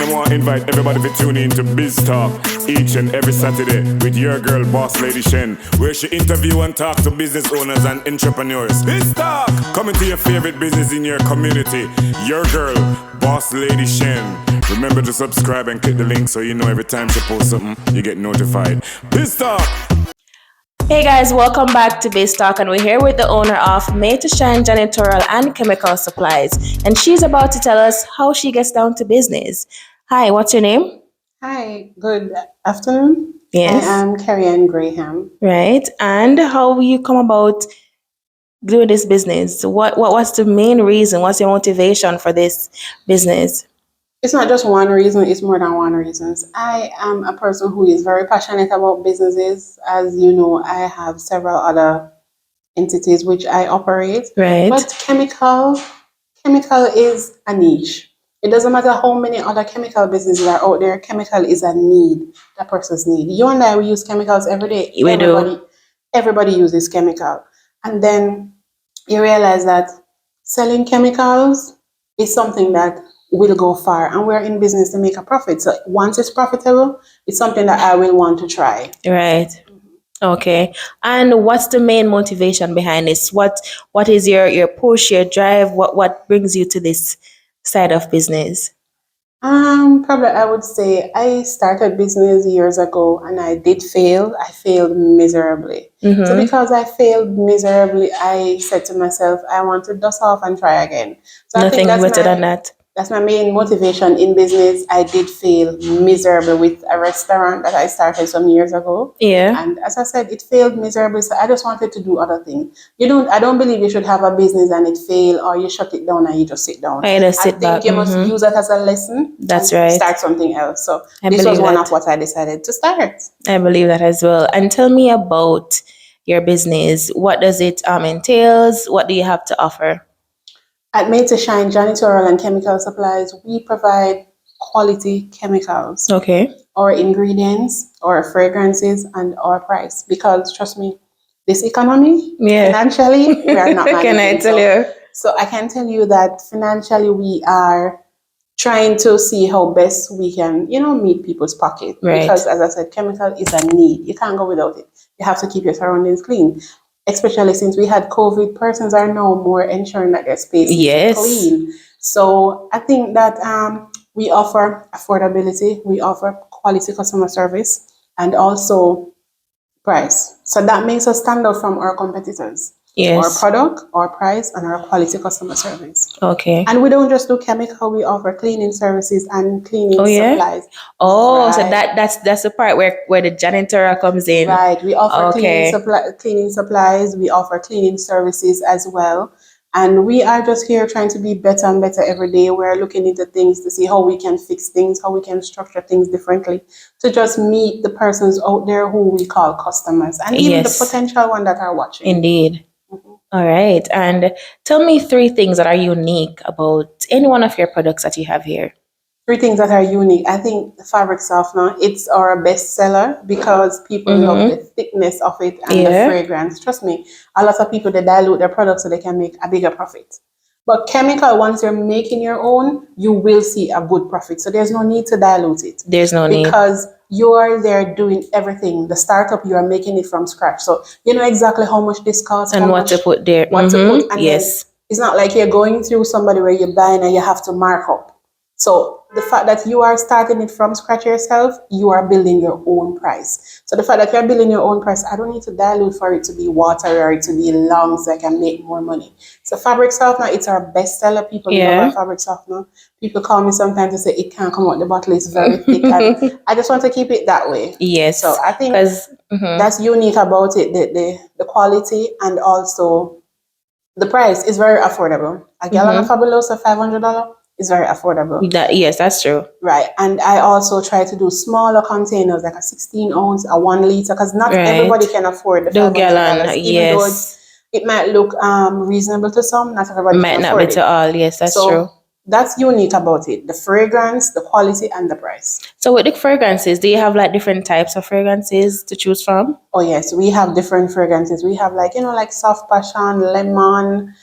I want to invite everybody to tune in to Biz Talk each and every Saturday with your girl, Boss Lady Shen, where she interview and talk to business owners and entrepreneurs. Biz Talk, coming to your favorite business in your community. Your girl, Boss Lady Shen. Remember to subscribe and click the link so you know every time she posts something, you get notified. Biz Talk. Hey guys, welcome back to Biz Talk, and we're here with the owner of Maid Janitorial and Chemical Supplies, and she's about to tell us how she gets down to business. Hi, what's your name? Hi, good afternoon. Yes. I am Carrie Ann Graham. Right, and how you come about doing this business? What's the main reason? What's your motivation for this business? It's not just one reason, it's more than one reason. I am a person who is very passionate about businesses. As you know, I have several other entities which I operate. Right. But chemical is a niche. It doesn't matter how many other chemical businesses are out there, chemical is a need, that person's need. You and I, we use chemicals every day. Everybody uses chemical. And then you realize that selling chemicals is something that will go far, and we're in business to make a profit. So once it's profitable, it's something that I will want to try. Right. Okay. And what's the main motivation behind this? What is your push, your drive? What brings you to this side of business? Probably I would say I started business years ago and I did fail. I failed miserably. So because I failed miserably, I said to myself, I want to dust off and try again. So Nothing better than that. That's my main motivation in business. I did fail miserably with a restaurant that I started some years ago. Yeah. And as I said, it failed miserably. So I just wanted to do other things. I don't believe you should have a business and it fail, or you shut it down and you just sit down. I think you must use that as a lesson. That's and right. Start something else. So this was one of what I decided to start. I believe that as well. And tell me about your business. What does it entails? What do you have to offer? At Maid Janitorial and Chemical Supplies, we provide quality chemicals. Okay. Our ingredients, our fragrances, and our price. Because trust me, this economy, financially, we are not Can I tell you? So I can tell you that financially we are trying to see how best we can, meet people's pocket. Right. Because as I said, chemical is a need. You can't go without it. You have to keep your surroundings clean. Especially since we had COVID, persons are now more ensuring that their space is clean. So I think that we offer affordability, we offer quality customer service, and also price. So that makes us stand out from our competitors. Our product, our price, and our quality customer service. Okay. And we don't just do chemical, we offer cleaning services and cleaning supplies. Oh, right. So that's the part where the janitorial comes in. Right. We offer cleaning supplies, we offer cleaning services as well. And we are just here trying to be better and better every day. We're looking into things to see how we can fix things, how we can structure things differently to just meet the persons out there who we call customers, and even the potential one that are watching. Indeed. All right. And tell me 3 things that are unique about any one of your products that you have here. 3 things that are unique. I think the fabric softener, it's our best seller because people love the thickness of it and the fragrance. Trust me, a lot of people, they dilute their products so they can make a bigger profit. But chemical, once you're making your own, you will see a good profit. So there's no need to dilute it. There's no need. Because you are there doing everything. The startup, you are making it from scratch. So you know exactly how much this costs. And what to put there. What to put. And it's not like you're going through somebody where you're buying and you have to mark up. So the fact that you are starting it from scratch yourself, you are building your own price. So the fact that you're building your own price, I don't need to dilute for it to be water or it to be long so I can make more money. So fabric softener, it's our best seller. People love our fabric softener. People call me sometimes and say it can't come out the bottle, it's very thick. And I just want to keep it that way. Yes. So I think that's unique about it, the quality, and also the price is very affordable. A gallon of fabuloso, $500. Is very affordable. That's true. Right. And I also try to do smaller containers, like a 16 ounce, a 1 liter, because not everybody can afford the gallon. Even though it might look reasonable to some, not everybody might can not afford be to all. Yes, that's true. That's unique about it. The fragrance, the quality, and the price. So with the fragrances, do you have like different types of fragrances to choose from? Oh yes, we have different fragrances. We have like soft passion, lemon,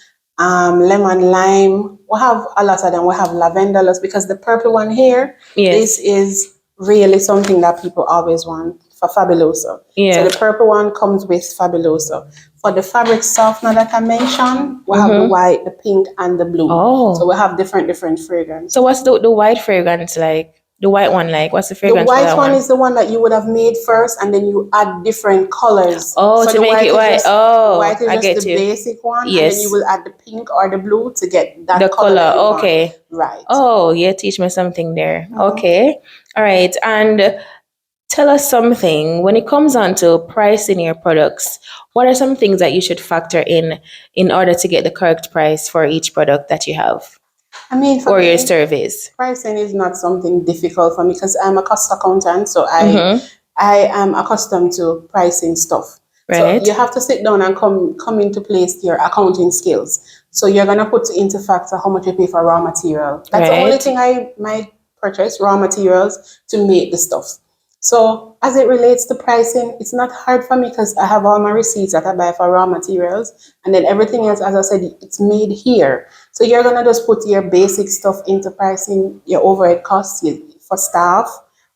lemon lime. We have a lot of them. We have lavender because the purple one here, Yes. this is really something that people always want for fabuloso. Yeah. So the purple one comes with fabuloso. For the fabric softener that I mentioned, we have the white, the pink, and the blue. Oh. So we have different fragrances. So what's the white fragrance like? The white one like? What's the The fragrance for white that one is the one that you would have made first, and then you add different colors. Oh, So to the make white it is white. just, Oh, white is I just get the you. basic one, and Yes. then you will add the pink or the blue to get that The color. That color. you want. Okay. Right. Oh, yeah, teach me something there. Okay. All right. And tell us something when it comes on to pricing your products. What are some things that you should factor in order to get the correct price for each product that you have I mean, for or your me, service? pricing is not something difficult for me because I'm a cost accountant, so I am accustomed to pricing stuff. So Right. you have to sit down and come into place your accounting skills. So you're gonna put into factor how much you pay for raw material. That's the only Right. thing I might purchase, raw materials to make the stuff. So as it relates to pricing, it's not hard for me because I have all my receipts that I buy for raw materials, and then everything else, as I said, it's made here. So you're gonna just put your basic stuff into pricing, your overhead costs for staff,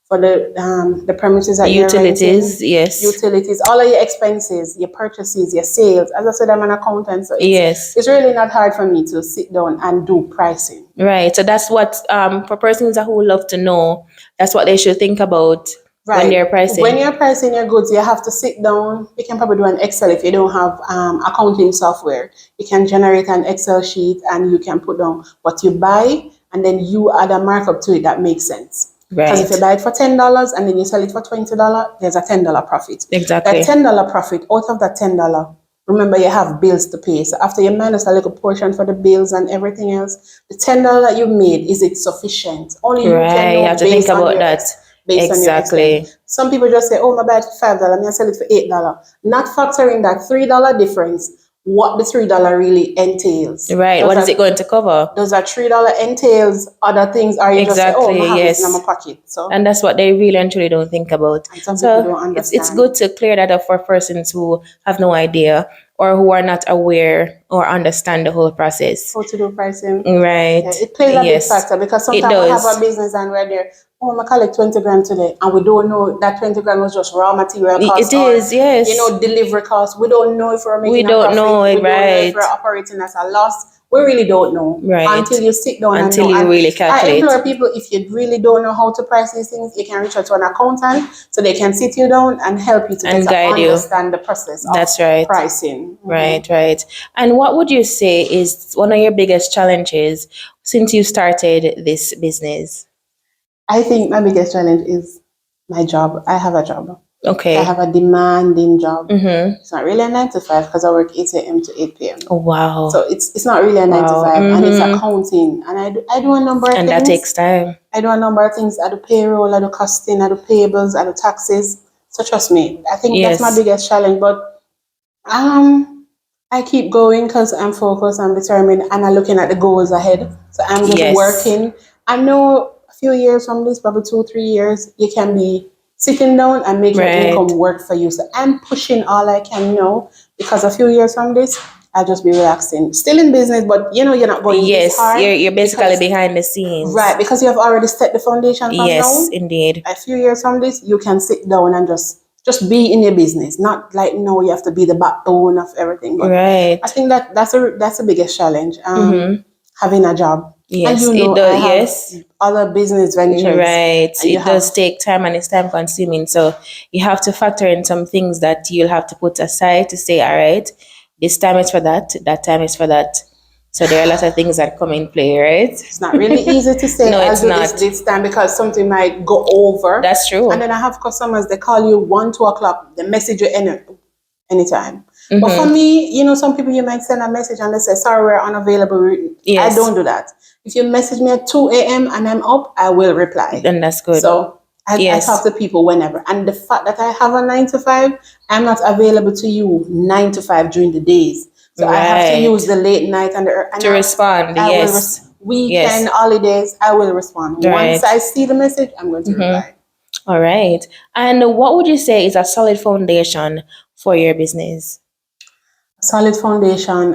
for the premises that you're renting, Utilities. Yes. utilities, all of your expenses, your purchases, your sales. As I said, I'm an accountant, so Yes. it's really not hard for me to sit down and do pricing. Right. So that's what for persons who love to know, that's what they should think about when Right. they're pricing. When you're pricing your goods, you have to sit down. You can probably do an Excel if you don't have accounting software. You can generate an Excel sheet and you can put down what you buy and then you add a markup to it that makes sense. Because if you Right. buy it for $10 and then you sell it for $20, there's a $10 profit. Exactly. That $10 profit, out of that $10, remember you have bills to pay. So after you minus a little portion for the bills and everything else, the $10 that you made, is it sufficient? Only you can Right. know You have to based think on about your that. based on your Exactly. expense. Some people just say, "Oh, my bad, $5. I sell it for $8." Not factoring that $3 difference. What the $3 really entails. Right. What is it going to cover? Does that $3 entails other things, or you just say, "Oh, I Exactly. have this in my Yes. pocket"? So And that's what they really and truly don't think about. and some people So don't it's understand. good to clear that up for persons who have no idea or who are not aware or understand the whole process. How to do pricing. Right. Yeah, it plays a big Yes. factor because It sometimes we have does. a business and we're there, "Oh, I collect 20 grand today," and we don't know that 20 grand was just raw material cost It or is, yes. delivery costs. We don't know if we're We making a don't profit. know it, We don't know if right. we're operating as a loss. We really don't know Right. until you sit down Until and know. you And really I calculate. implore people, if you really don't know how to price these things, you can reach out to an accountant so they can sit you down and help you to And better guide you. understand the process of That's right. pricing. Right, right. And what would you say is one of your biggest challenges since you started this business? I think my biggest challenge is my job. I have a job. I Okay. have a demanding job. Mm-hmm. It's not really a 9 to 5 because I work 8 a.m. to 8 p.m. Oh, wow. So it's not really a 9 to 5, and it's accounting, and I do a number of And things. that takes time. I do a number of things. I do payroll, I do costing, I do payables, I do taxes. So trust me, I think that's my Yes. biggest challenge. But I keep going because I'm focused, I'm determined, and I'm looking at the goals ahead. So I'm just Yes. working. I know a few years from this, probably 2 3 years, you can be sitting down and make your Right. income work for you. So I'm pushing all I can now because a few years from this, I'll just be relaxing. Still in business, but you're not going this Yes, hard. you're basically because- behind the scenes. Right, because you have already set the foundation from Yes, now. indeed. A few years from this, you can sit down and just be in your business. Not like no, you have to be the backbone of everything. But Right. I think that's the biggest challenge. Having a job. Yes, and it does. I have Yes. other business ventures. Right. And you It does take time and it's time consuming. So you have to factor in some things that you'll have to put aside to say, all right, this time is for that time is for that. So there are a lot of things that come in play, right? It's not really easy to say. No, I'll it's do not. this time because something might go over. That's true. And then I have customers, they call you 1 2 o'clock, they message you anytime. But for me, some people, you might send a message and they say, "Sorry, we're unavailable." Yes. I don't do that. If you message me at 2 a.m. and I'm up, I will reply. And that's good. So I Yes. talk to people whenever. And the fact that I have a 9 to 5, I'm not available to you 9 to 5 during the days. So I have to Right. use the late night and To respond, I will yes. weekend, Yes. holidays, I will respond. Right. Once I see the message, I'm going to reply. All right. And what would you say is a solid foundation for your business? Solid foundation.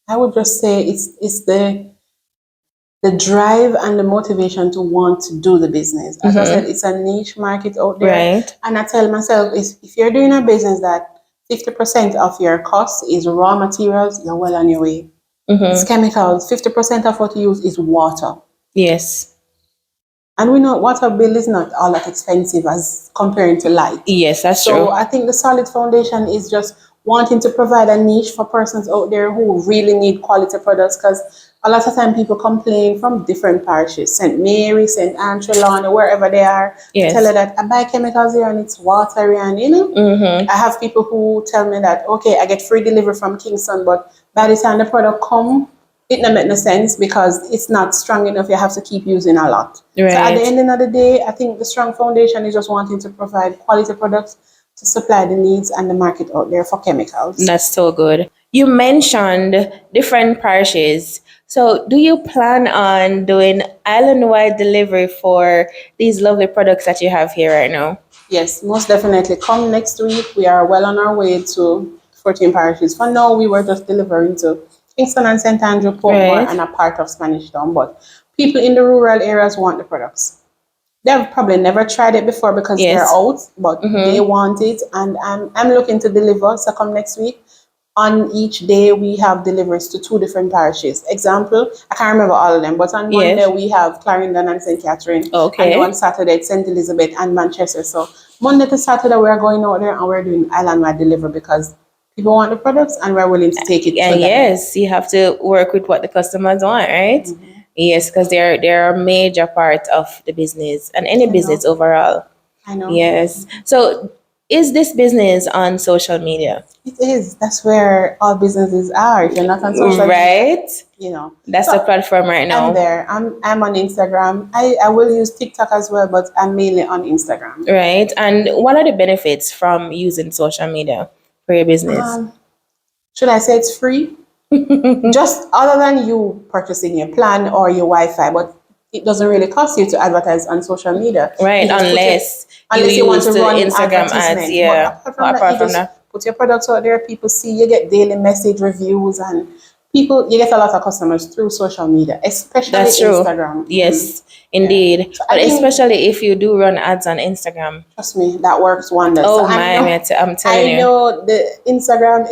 I would just say it's the drive and the motivation to want to do the business. As I said, it's a niche market out there. Right. And I tell myself, if you're doing a business that 50% of your cost is raw materials, you're well on your way. It's chemicals. 50% of what you use is water. Yes. And we know water bill is not all that expensive as comparing to light. Yes, that's So true. I think the solid foundation is just wanting to provide a niche for persons out there who really need quality products, because a lot of time people complain from different parishes, St. Mary, St. Anne, Trelawney, wherever they are. Yes. Tell her that I buy chemicals here and it's watery, and I have people who tell me that, okay, I get free delivery from Kingston, but by the time the product come, it doesn't make no sense because it's not strong enough. You have to keep using a lot. Right. So at the end of the day, I think the strong foundation is just wanting to provide quality products to supply the needs and the market out there for chemicals. That's so good. You mentioned different parishes. So do you plan on doing island-wide delivery for these lovely products that you have here right now? Yes, most definitely. Come next week. We are well on our way to 14 parishes. For now, we were just delivering to Kingston and St. Andrew, Portmore, Right. and a part of Spanish Town. But people in the rural areas want the products. They've probably never tried it before because they're Yes. out, but they want it. And I'm looking to deliver. So come next week. On each day, we have deliveries to 2 different parishes. Example, I can't remember all of them, but on Yes. Monday, we have Clarendon and St. Catherine. Okay. And then on Saturday, it's St. Elizabeth and Manchester. So Monday to Saturday, we're going out there and we're doing island-wide delivery because people want the products and we're willing to take it to And them. yes, you have to work with what the customers want, right? Yes, because they're a major part of the business and any business overall. I know. Yes. So is this business on social media? It is. That's where all businesses are. If you're not on social media, Right? That's the platform right now. I'm there. I'm on Instagram. I will use TikTok as well, but I'm mainly on Instagram. Right. And what are the benefits from using social media for your business? Should I say it's free? Just other than you purchasing your plan or your Wi-Fi, but it doesn't really cost you to advertise on social media. Right, You just unless you want to run Instagram advertisement. ads, yeah. But apart from that, put your products out there, people see, you get daily message reviews, and you get a lot of customers through social media, especially That's true. Instagram. Yes, indeed. Yeah. So but especially if you do run ads on Instagram. Trust me, that works wonders. Oh So I'm telling you. I know the Instagram,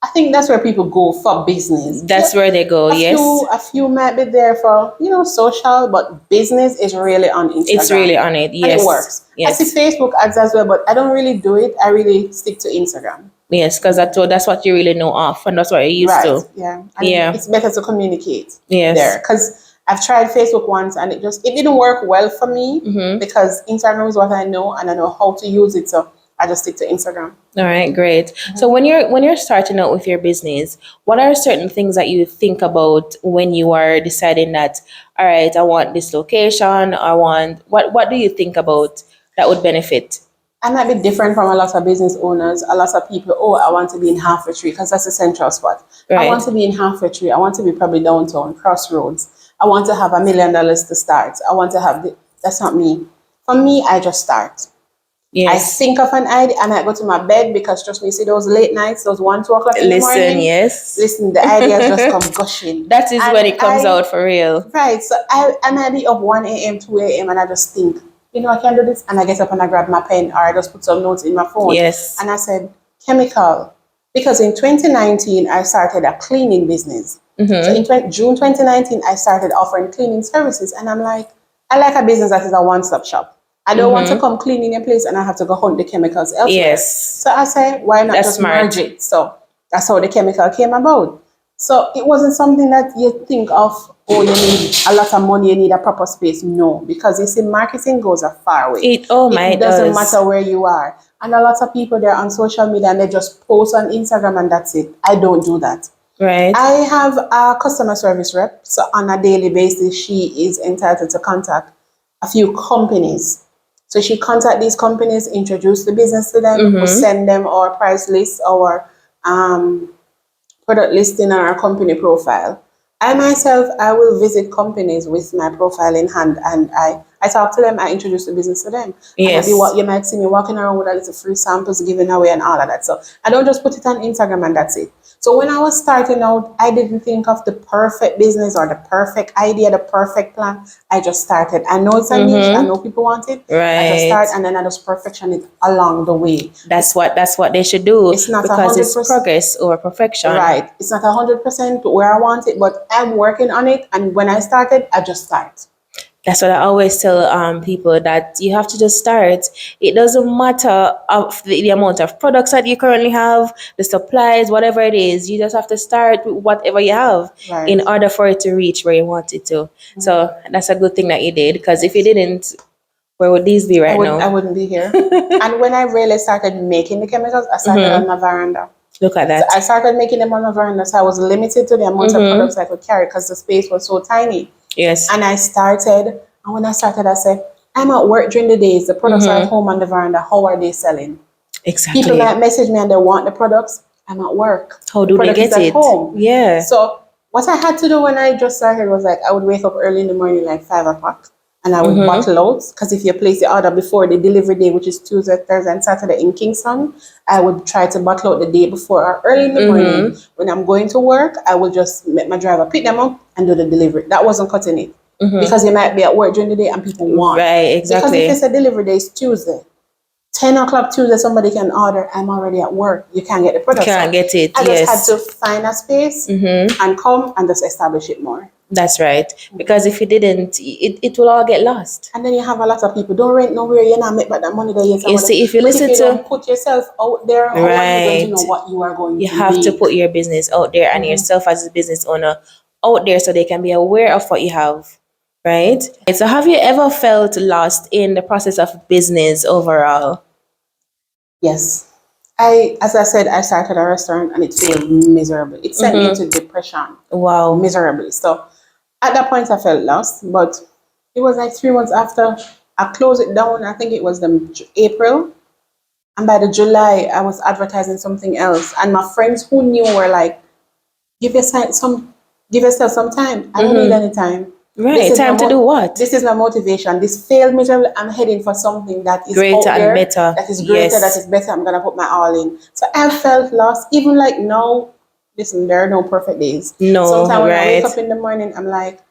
I think that's where people go for business. That's where they go, yes. A few might be there for, social, but business is really on Instagram. It's really on it, yes. And it works. Yes. I see Facebook ads as well, but I don't really do it. I really stick to Instagram. Yes, because that's what you really know of, and that's what you're used to. Yeah. And it's better to communicate there. Yes. Because I've tried Facebook once and it didn't work well for me because Instagram is what I know and I know how to use it. So I just stick to Instagram. All right, great. So when you're starting out with your business, what are certain things that you think about when you are deciding that, all right, I want this location, what do you think about that would benefit? I might be different from a lot of business owners. A lot of people, I want to be in Halfway Tree because that's a central spot. Right. I want to be in Halfway Tree. I want to be probably downtown, Crossroads. I want to have $1 million to start. I want to have that's not me. For me, I just start. Yes. I think of an idea and I go to my bed because trust me, see those late nights, those 1, 2 o'clock in the morning. Listen, the ideas just come gushing. That is when it comes out for real. Right. So I might be up 1 a.m., 2 a.m. and I just think, I can do this. And I get up and I grab my pen or I just put some notes in my phone. Yes. And I said, chemical. Because in 2019, I started a cleaning business. So in June 2019, I started offering cleaning services. And I'm like, I like a business that is a one-stop shop. I don't want to come clean in your place and I have to go hunt the chemicals elsewhere. Yes. So I said, why not just merge it? So that's how the chemical came about. So it wasn't something that you think of, you need a lot of money, you need a proper space. No, because you see, marketing goes a far way. It doesn't matter where you are. And a lot of people, they're on social media and they just post on Instagram and that's it. I don't do that. Right. I have a customer service rep. So on a daily basis, she is entitled to contact a few companies. So she contact these companies, introduce the business to them, we send them our price list, our product listing, and our company profile. I myself, I will visit companies with my profile in hand and I talk to them, I introduce the business to them. Yes. And you might see me walking around with a little free samples giving away and all of that. So I don't just put it on Instagram and that's it. So when I was starting out, I didn't think of the perfect business or the perfect idea, the perfect plan. I just started. I know it's a niche. I know people want it. I just Right. start and then I just perfection it along the way. That's what they should do, It's not because it's 100%. progress over perfection. Right. It's not 100% where I want it, but I'm working on it. And when I started, I just start. That's what I always tell people, that you have to just start. It doesn't matter of the amount of products that you currently have, the supplies, whatever it is. You just have to start with whatever you have Right. in order for it to reach where you want it to. So that's a good thing that you did, because if you didn't, where would these be right I now? wouldn't be here. And when I really started making the chemicals, I started on my veranda. Look at So that. I started making them on my veranda, so I was limited to the amount of products I could carry because the space was so tiny. Yes. And I started, and when I started, I said, I'm at work during the days. The products are at home on the veranda. How are they selling? Exactly. People might message me and they want the products. I'm at work. How do The they product is get at it? home. Yeah. So what I had to do when I just started was like, I would wake up early in the morning, like 5 o'clock, and I would bottle out. Because if you place the order before the delivery day, which is Tuesday, Thursday, and Saturday in Kingston, I would try to bottle out the day before or early in the morning. When I'm going to work, I would just make my driver pick them up and do the delivery. That wasn't cutting it. Because you might be at work during the day and people want. Right, exactly. Because if it's a delivery day, it's Tuesday. 10 o'clock Tuesday, somebody can order. I'm already at work. You can't get the product. Can't get it. I just had Yes. to find a space and come and just establish it more. That's right. Because if you didn't, it will all get lost. And then you have a lot of people, don't rent nowhere, you're not make back that money that you You see, if you listen you to, don't put yourself out there, how are you going to know Right. what you are going you to have to make? put your business out there and yourself as a business owner out there, so they can be aware of what you have. Right? So have you ever felt lost in the process of business overall? Yes. As I said, I started a restaurant and it failed miserably. It sent me into depression Wow. miserably. So at that point, I felt lost, but it was like 3 months after I closed it down. I think it was the April. And by the July, I was advertising something else. And my friends who knew were like, give yourself some time. I don't need any time. Right. Time to do what? This is my motivation. This failed miserably. I'm heading for something that is Greater out and there, better. that is greater, Yes. that is better. I'm gonna put my all in. So I felt lost. Even like now, listen, there are no perfect days. No, Sometimes when I wake right. up in the morning, I'm like,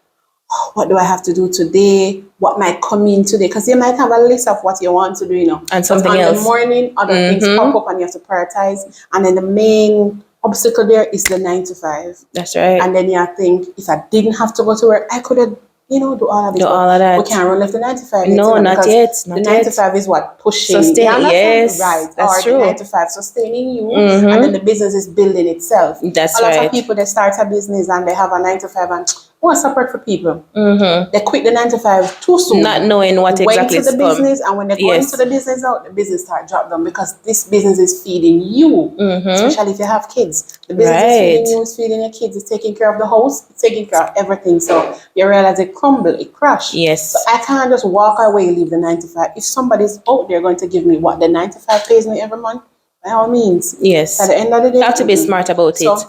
oh, what do I have to do today? What might come in today? Because you might have a list of what you want to do, And something but on else. the morning, other things pop up and you have to prioritize. And then the main obstacle there is the 9 to 5. That's right. And then you think, if I didn't have to go to work, I could have, do all of this. Do but all of that. We can't run left the 9 to 5. No, not because yet, not the 9 to yet. 5 is what pushing. Sustain- You understand? yes, Right. that's or true. the 9 to 5 sustaining you, and then the business is building itself. That's a lot right. of people, they start a business and they have a 9 to 5 and separate for people. They quit the 9 to 5 too soon. Not knowing what Went exactly to the is come. business, and when they go Yes. into the business out, the business start drop down because this business is feeding you, especially if you have kids. The business is feeding Right. you, it's feeding your kids, it's taking care of the house, it's taking care of everything. So you realize it crumble, it crash. Yes. So I can't just walk away, leave the 9 to 5. If somebody's out there going to give me what the 9 to 5 pays me every month, by all means. Yes. At the end of the day, You have to be smart about so, it.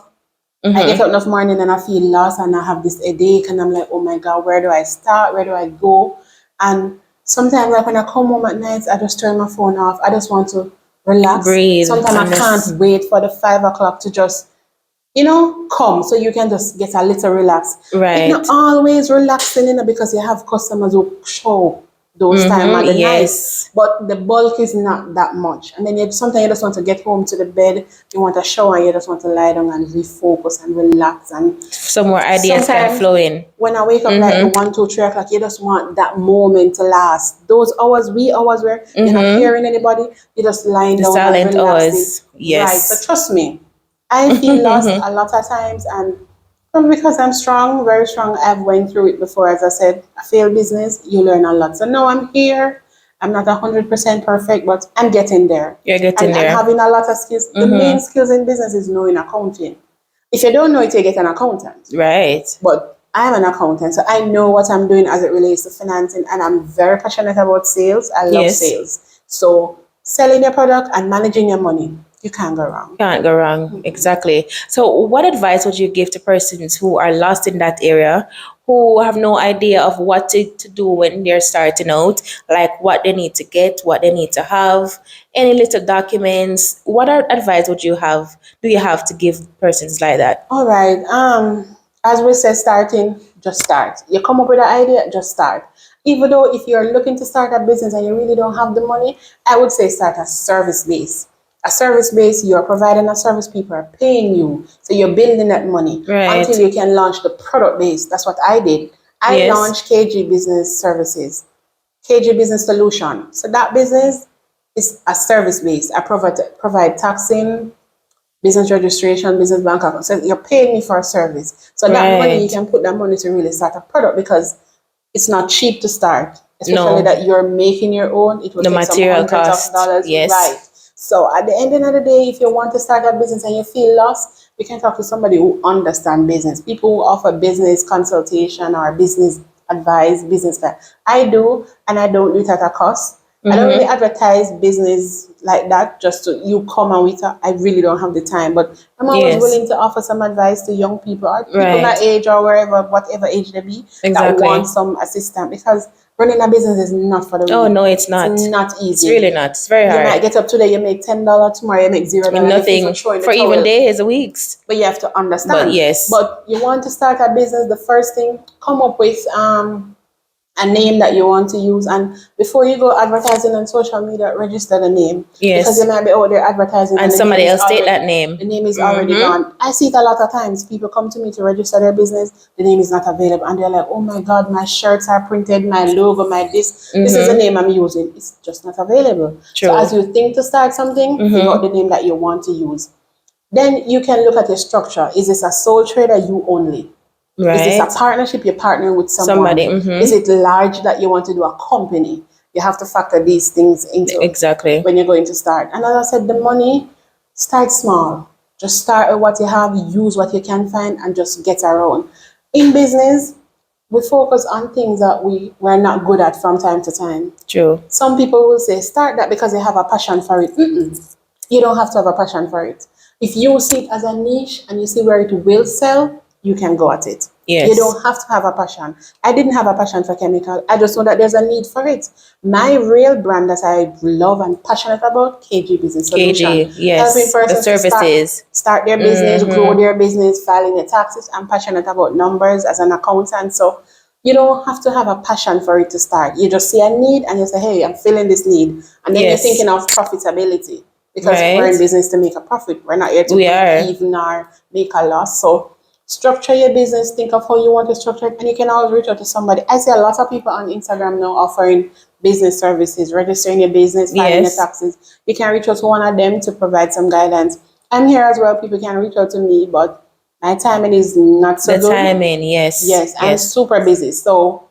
I get up enough morning and I feel lost and I have this headache and I'm like, oh my God, where do I start? Where do I go? And sometimes like when I come home at night, I just turn my phone off. I just want to relax. Breathe. Sometimes I can't wait for the 5 o'clock to just, come so you can just get a little relaxed. Right. It's not always relaxing, because you have customers who show those time at the yes. night, but the bulk is not that much. And then sometimes you just want to get home to the bed, you want a shower, you just want to lie down and refocus and relax. And Some more ideas can sometimes flow in. when I wake up like the 1, 2, 3 o'clock, you just want that moment to last. Those hours, wee hours where you're not hearing anybody, you're just lying The down silent and relaxing. hours. Yes. Right. So trust me, I feel lost a lot of times, and because I'm strong, very strong, I've went through it before. As I said, a failed business, you learn a lot. So now I'm here. I'm not 100% perfect, but I'm getting there. You're getting and there. I'm having a lot of skills. The main skills in business is knowing accounting. If you don't know it, you get an accountant. Right. But I'm an accountant, so I know what I'm doing as it relates to financing, and I'm very passionate about sales. I love Yes. sales. So selling your product and managing your money, you can't go wrong. Can't go wrong. Exactly. So what advice would you give to persons who are lost in that area, who have no idea of what to do when they're starting out, like what they need to get, what they need to have, any little documents. What advice would you have? Do you have to give persons like that? All right. As we said, starting, just start. You come up with an idea, just start. Even though if you're looking to start a business and you really don't have the money, I would say start a service base. A service base, you're providing a service, people are paying you. So you're building that money Right. until you can launch the product base. That's what I did. I Yes. launched KG Business Services, KG Business Solution. So that business is a service base. I provide taxing, business registration, business bank account. So you're paying me for a service. So that money, you Right. can put that money to really start a product because it's not cheap to start, especially No. that you're making your own. It will The take some material hundreds cost. of dollars. Yes. Right. So at the end of the day, if you want to start a business and you feel lost, you can talk to somebody who understands business. People who offer business consultation or business advice, business plan. I do, and I don't do it at a cost. I don't really advertise business like that just to you come and with I really don't have the time. But I'm always Yes. willing to offer some advice to young people or people Right. my age or wherever, whatever age they be, that Exactly. want some assistance because running a business is not for the weak. Oh no, it's not. It's not It's easy. really not. It's very You might hard. get up today, you make $10, tomorrow you make $0. Nothing for even days, weeks. But you have to understand. But yes. But you want to start a business, the first thing, come up with a name that you want to use, and before you go advertising on social media, register the name. Yes. Because you might be out there advertising And the somebody name is else take already- that name. The name is already gone. I see it a lot of times. People come to me to register their business, the name is not available, and they're like, "Oh my God, my shirts are printed, my logo, my this. This is the name I'm using. It's just not available." True. So as you think to start something, figure out the name that you want to use. Then you can look at your structure. Is this a sole trader, you only? Is this Right. a partnership you're partnering with someone? Somebody, Is it large that you want to do a company? You have to factor these things into Exactly. when you're going to start. And as I said, the money, start small. Just start with what you have, use what you can find, and just get around. In business, we focus on things that we're not good at from time to time. True. Some people will say, start that because they have a passion for it. You don't have to have a passion for it. If you see it as a niche and you see where it will sell, you can go at it. Yes. You don't have to have a passion. I didn't have a passion for chemical. I just know that there's a need for it. My real brand that I love and passionate about, KG Business Solution. KG, yes. Helping persons The to services. start their business, grow their business, filing their taxes. I'm passionate about numbers as an accountant. So you don't have to have a passion for it to start. You just see a need and you say, hey, I'm feeling this need. And then Yes. you're thinking of profitability. Because Right. we're in business to make a profit. We're not here to We are. even or make a loss. So structure your business, think of how you want to structure it, and you can always reach out to somebody. I see a lot of people on Instagram now offering business services, registering your business, filing Yes. your taxes. You can reach out to one of them to provide some guidance. I'm here as well. People can reach out to me, but my timing is not so The good. timing, yes. Yes, I'm super busy. So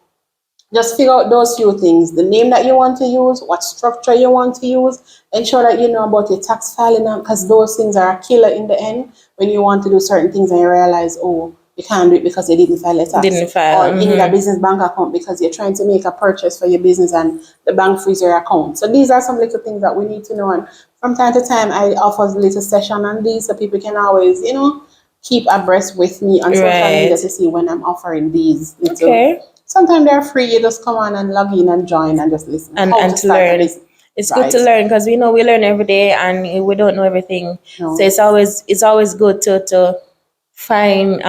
just figure out those few things. The name that you want to use, what structure you want to use, ensure that you know about your tax filing, because those things are a killer in the end when you want to do certain things and you realize, oh, you can't do it because you didn't file a tax. Didn't file, Or in the business bank account because you're trying to make a purchase for your business and the bank frees your account. So these are some little things that we need to know. And from time to time, I offer a little session on these so people can always, keep abreast with me on social Right. media to see when I'm offering these little. Okay. Sometimes they're free. You just come on and log in and join and just listen. And How to start a learn. business. It's Right. good to learn because we know we learn every day and we don't know everything. No. So it's always good to find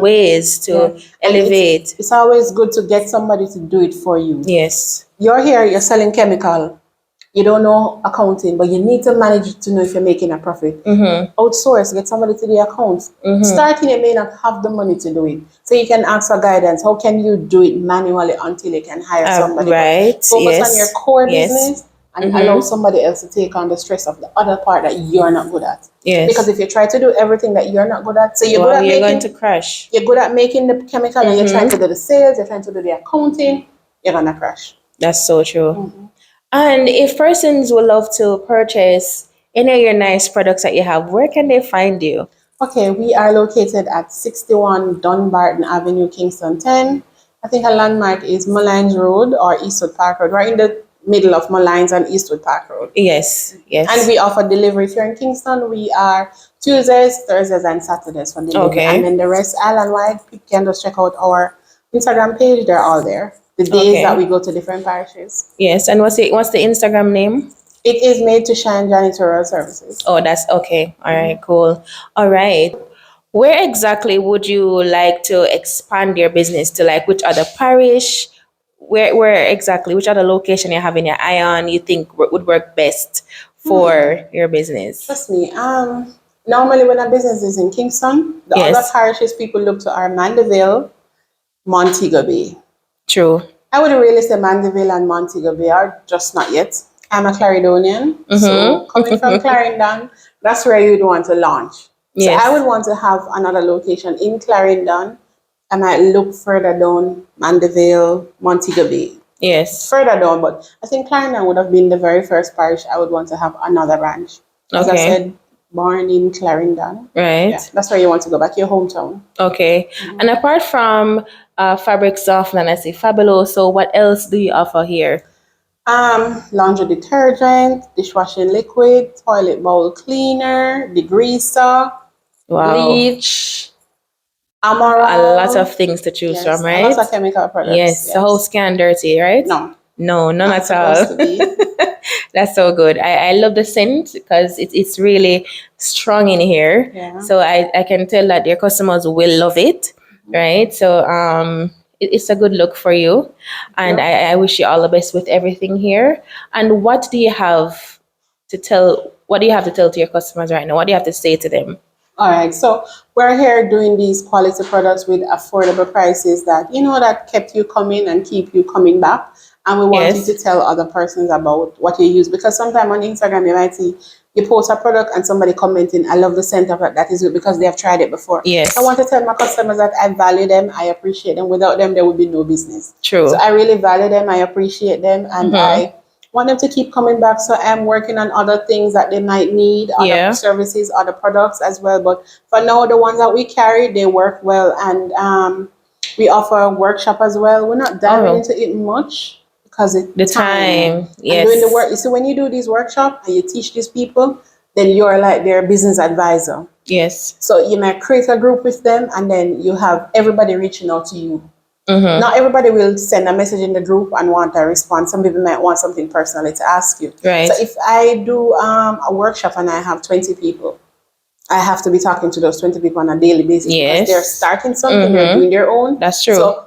ways to Yeah. And elevate. It's always good to get somebody to do it for you. Yes. You're here, you're selling chemical. You don't know accounting, but you need to manage it to know if you're making a profit. Outsource, get somebody to the accounts. Starting, you may not have the money to do it. So you can ask for guidance. How can you do it manually until you can hire somebody? Right. Focus Yes. on your core Yes. business and allow somebody else to take on the stress of the other part that you're not good at. Yes. Because if you try to do everything that you're not good at, so you're good Well, at you're making going to crash. you're good at making the chemical and you're trying to do the sales, you're trying to do the accounting, you're gonna crash. That's so true. And if persons would love to purchase any of your nice products that you have, where can they find you? Okay, we are located at 61 Dunbarton Avenue, Kingston 10. I think a landmark is Mullines Road or Eastwood Park Road. We're in the middle of Mullines and Eastwood Park Road. Yes. Yes. And we offer delivery. If you're in Kingston, we are Tuesdays, Thursdays, and Saturdays for delivery. Okay. And then the rest, island-wide, people can just check out our Instagram page, they're all there. The days that Okay. we go to different parishes. Yes. And what's the Instagram name? It is Made to Shine Janitorial Services. Oh, that's okay. All right, cool. All right. Where exactly would you like to expand your business to? Like which other parish? Where exactly? Which other location you have in your eye on you think would work best for your business? Trust me. Normally when a business is in Kingston, the other Yes, parishes people look to are Mandeville, Montego Bay. true. I wouldn't really say Mandeville and Montego Bay are just not yet. I'm a Clarendonian, so coming from Clarendon, that's where you'd want to launch. So I Yes, would want to have another location in Clarendon. I might look further down Mandeville, Montego Bay, yes. further down, but I think Clarendon would have been the very first parish I would want to have another branch. As I Okay, said, born in Clarendon. Yeah, right. that's where you want to go back, your hometown. Okay. And apart from fabric softener, and I say fabuloso, what else do you offer here? Laundry detergent, dishwashing liquid, toilet bowl cleaner, degreaser, Wow, bleach, a lot of Amaral. things to choose from, Yes, a lot right? of chemical products. Yes, the house Yes. can dirty, right? No, No, none not at all. supposed to be. That's so good. I love the scent because it's really strong in here. Yeah. So I can tell that your customers will love it, right? So it's a good look for you. And Yep. I wish you all the best with everything here. And what do you have to tell to your customers right now? What do you have to say to them? All right. So we're here doing these quality products with affordable prices that that kept you coming and keep you coming back. And we want you to Yes. tell other persons about what you use because sometimes on Instagram you might see you post a product and somebody commenting, "I love the scent of it. That is good," because they have tried it before. So I Yes. want to tell my customers that I value them, I appreciate them. Without them, there would be no business. So True. I really value them, I appreciate them, and Mm-hmm. I want them to keep coming back. So I'm working on other things that they might need, other Yeah. services, other products as well. But for now, the ones that we carry, they work well, and we offer a workshop as well. We're not diving Oh, into it much because it's the time time. and doing the Yes. work. So when you do these workshops and you teach these people, then you're like their business advisor. Yes. So you might create a group with them, and then you have everybody reaching out to you. Mm-hmm. Not everybody will send a message in the group and want a response. Some people might want something personally to ask you. Right. So if I do a workshop and I have 20 people, I have to be talking to those 20 people on a daily basis because they're Yes. starting something, they're Mm-hmm. doing their own. That's true. So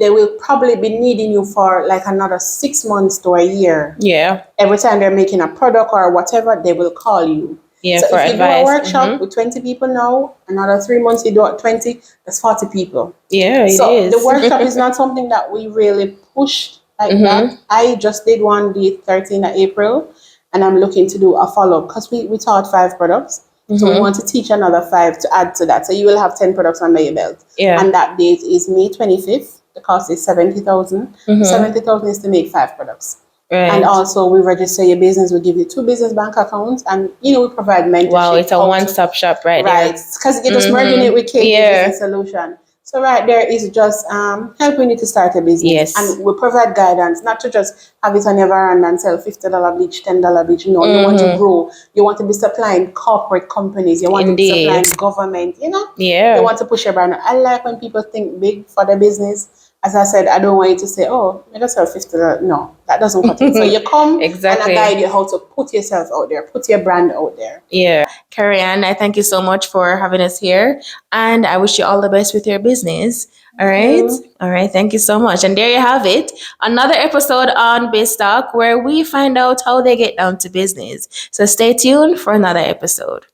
they will probably be needing you for like another 6 months to a year. Yeah. Every time they're making a product or whatever, they will call you. Yeah, So for if you do a advice. workshop Mm-hmm. with 20 people now, another 3 months you do it 20, that's 40 people. Yeah, it So the is. workshop is not something that we really push like that. Mm-hmm. I just did one the 13th of April, and I'm looking to do a follow-up because we taught 5 products. So we Mm-hmm. want to teach another 5 to add to that. So you will have 10 products under your belt. Yeah. And that date is May 25th. The cost is 70,000. Mm-hmm. 70,000 is to make 5 products. And Right. also we register your business. We give you 2 business bank accounts, and we provide Wow, mentorship. it's a How to one-stop shop right Right, there. because you're just merging it Mm-hmm. with KK Yeah. Business Solution. So right there is just helping you to start a business, Yes. and we provide guidance, not to just have it on your veranda and sell $50 bleach, $10 bleach. No, you want to Mm-hmm. grow. You want to be supplying corporate companies. You want to be supplying Indeed. government. You Yeah. want to push your brand. I like when people think big for their business. As I said, I don't want you to say, "Oh, I just sell $50." No, that doesn't cut it. So you come and I guide Exactly. you how to put yourself out there, put your brand out there. Yeah. Carrie Ann, I thank you so much for having us here. And I wish you all the best with your business. All Thank right. you. All right. Thank you so much. And there you have it. Another episode on Biz Talk where we find out how they get down to business. So stay tuned for another episode.